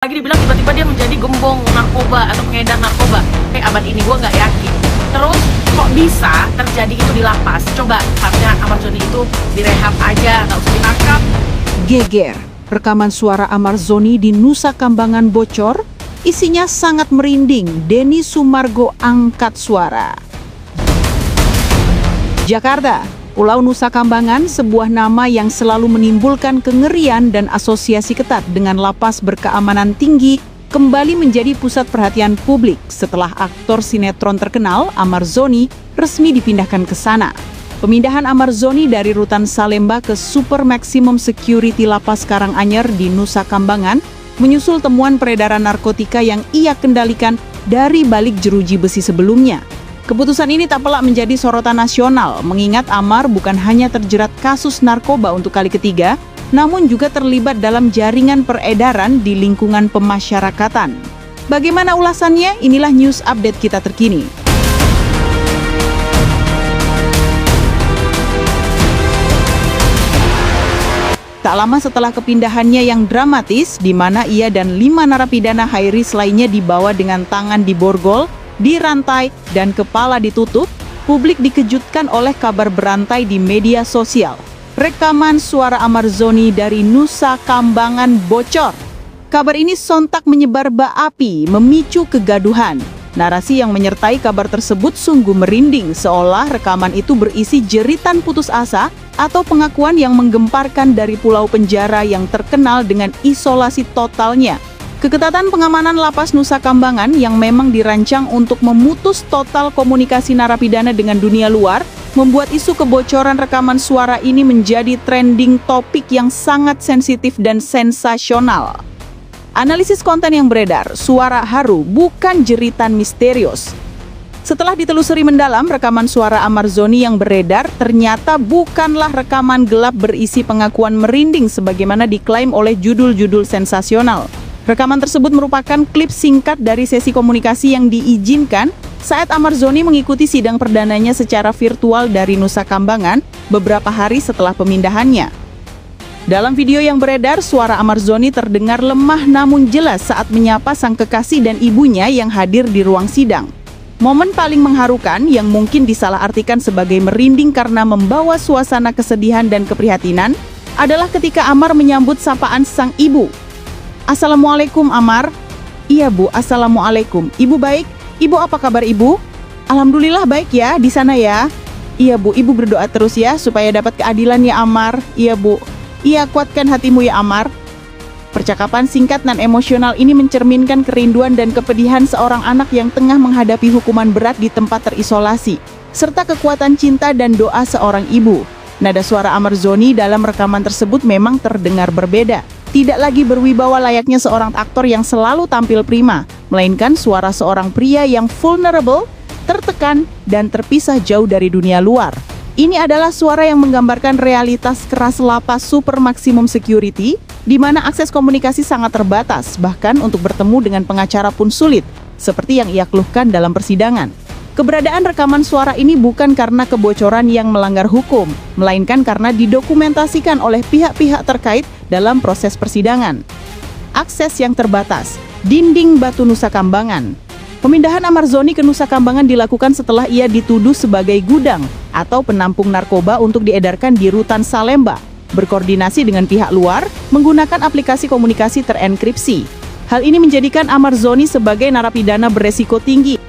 Lagi dibilang tiba-tiba dia menjadi gembong narkoba atau pengedar narkoba. Abad ini gue nggak yakin. Terus kok bisa terjadi itu di lapas? Coba harusnya Amar Zoni itu direhab aja, nggak usah ditangkap. Geger, rekaman suara Amar Zoni di Nusa Kambangan bocor, isinya sangat merinding. Denny Sumargo angkat suara. Jakarta, Pulau Nusa Kambangan, sebuah nama yang selalu menimbulkan kengerian dan asosiasi ketat dengan lapas berkeamanan tinggi, kembali menjadi pusat perhatian publik setelah aktor sinetron terkenal Amar Zoni resmi dipindahkan ke sana. Pemindahan Amar Zoni dari rutan Salemba ke Super Maximum Security Lapas Karanganyar di Nusa Kambangan menyusul temuan peredaran narkotika yang ia kendalikan dari balik jeruji besi sebelumnya. Keputusan ini tak pelak menjadi sorotan nasional, mengingat Amar bukan hanya terjerat kasus narkoba untuk kali ketiga, namun juga terlibat dalam jaringan peredaran di lingkungan pemasyarakatan. Bagaimana ulasannya? Inilah news update kita terkini. Tak lama setelah kepindahannya yang dramatis, di mana ia dan 5 narapidana high risk lainnya dibawa dengan tangan di borgol, dirantai, dan kepala ditutup, publik dikejutkan oleh kabar berantai di media sosial. Rekaman suara Amar Zoni dari Nusa Kambangan bocor. Kabar ini sontak menyebar bara api, memicu kegaduhan. Narasi yang menyertai kabar tersebut sungguh merinding, seolah rekaman itu berisi jeritan putus asa atau pengakuan yang menggemparkan dari pulau penjara yang terkenal dengan isolasi totalnya. Keketatan pengamanan lapas Nusa Kambangan yang memang dirancang untuk memutus total komunikasi narapidana dengan dunia luar, membuat isu kebocoran rekaman suara ini menjadi trending topik yang sangat sensitif dan sensasional. Analisis konten yang beredar, suara haru bukan jeritan misterius. Setelah ditelusuri mendalam, rekaman suara Amar Zoni yang beredar ternyata bukanlah rekaman gelap berisi pengakuan merinding sebagaimana diklaim oleh judul-judul sensasional. Rekaman tersebut merupakan klip singkat dari sesi komunikasi yang diizinkan saat Amar Zoni mengikuti sidang perdananya secara virtual dari Nusa Kambangan beberapa hari setelah pemindahannya. Dalam video yang beredar, suara Amar Zoni terdengar lemah namun jelas saat menyapa sang kekasih dan ibunya yang hadir di ruang sidang. Momen paling mengharukan yang mungkin disalahartikan sebagai merinding karena membawa suasana kesedihan dan keprihatinan adalah ketika Amar menyambut sapaan sang ibu. Assalamualaikum Amar. Iya Bu, assalamualaikum. Ibu baik? Ibu apa kabar Ibu? Alhamdulillah baik ya di sana ya. Iya Bu, Ibu berdoa terus ya supaya dapat keadilan ya Amar. Iya Bu. Iya, kuatkan hatimu ya Amar. Percakapan singkat dan emosional ini mencerminkan kerinduan dan kepedihan seorang anak yang tengah menghadapi hukuman berat di tempat terisolasi, serta kekuatan cinta dan doa seorang ibu. Nada suara Amar Zoni dalam rekaman tersebut memang terdengar berbeda. Tidak lagi berwibawa layaknya seorang aktor yang selalu tampil prima, melainkan suara seorang pria yang vulnerable, tertekan, dan terpisah jauh dari dunia luar. Ini adalah suara yang menggambarkan realitas keras lapas Super Maximum Security, di mana akses komunikasi sangat terbatas, bahkan untuk bertemu dengan pengacara pun sulit, seperti yang ia keluhkan dalam persidangan. Keberadaan rekaman suara ini bukan karena kebocoran yang melanggar hukum, melainkan karena didokumentasikan oleh pihak-pihak terkait dalam proses persidangan. Akses yang terbatas, dinding batu Nusa Kambangan. Pemindahan Amar Zoni ke Nusa Kambangan dilakukan setelah ia dituduh sebagai gudang atau penampung narkoba untuk diedarkan di rutan Salemba, berkoordinasi dengan pihak luar menggunakan aplikasi komunikasi terenkripsi. Hal ini menjadikan Amar Zoni sebagai narapidana beresiko tinggi